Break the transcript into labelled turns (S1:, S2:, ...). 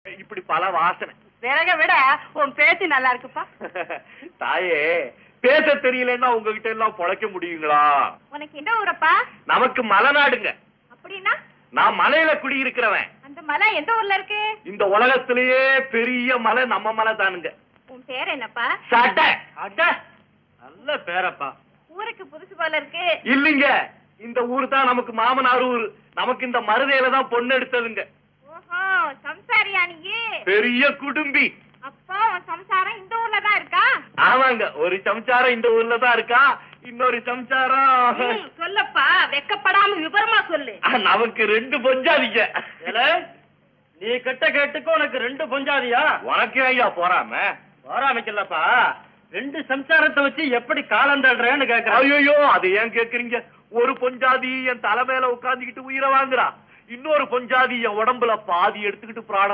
S1: இப்படி பல வாசனை.
S2: விறக விட உன் பேச்சு நல்லா இருக்குப்பா.
S1: தாயே, பேச தெரியலன்னா உங்ககிட்ட எல்லாம் பொழைக்க முடியுங்களா?
S2: உனக்கு என்ன ஊரப்பா?
S1: நமக்கு மலைநாடுங்க.
S2: அப்படின்னா?
S1: நான் மலையில குடியிருக்கிறவன்.
S2: அந்த மலை எந்த ஊர்ல இருக்கு?
S1: இந்த உலகத்திலேயே பெரிய மலை நம்ம மலை தானுங்க.
S2: உன் பேர் என்னப்பா?
S1: சட்டை. அட, நல்ல பேரப்பா.
S2: ஊருக்கு புதுசு போல இருக்கு.
S1: இல்லீங்க, இந்த ஊர் தான் நமக்கு மாமனார் ஊர். நமக்கு இந்த மருதையில தான் பொண்ணு எடுத்ததுங்க.
S2: ஓஹோ, சம்சாரியா நீ?
S1: பெரிய குடும்பி.
S2: அப்போ உன் சம்சாரம் இந்த ஊர்ல தான் இருக்கா?
S1: ஆமாங்க, ஒரு சம்சாரம் இந்த ஊர்ல தான் இருக்கா, இன்னொரு சம்சாரம்.
S2: சொல்லப்பா, வெக்கப்படாம விவரமா சொல்லு.
S1: நமக்கு 2 பொஞ்சாதிங்க.
S3: நீ கெட்ட கேட்டுக்கு உனக்கு 2 பொஞ்சாதியா?
S1: உனக்கு ஐயா போறாம
S3: போராமைக்கலப்பா. 2 சம்சாரத்தை வச்சு எப்படி காலம் தள்ளுறேன்னு கேக்குறேன்.
S1: ஐயோ, அது ஏன் கேக்குறீங்க? ஒரு பொஞ்சாதி என் தலை மேல உட்கார்ந்துகிட்டு உயிரை வாங்குறா, இன்னொரு பொஞ்சாதி என் உடம்புல பாதி எடுத்துக்கிட்டு பிராணம்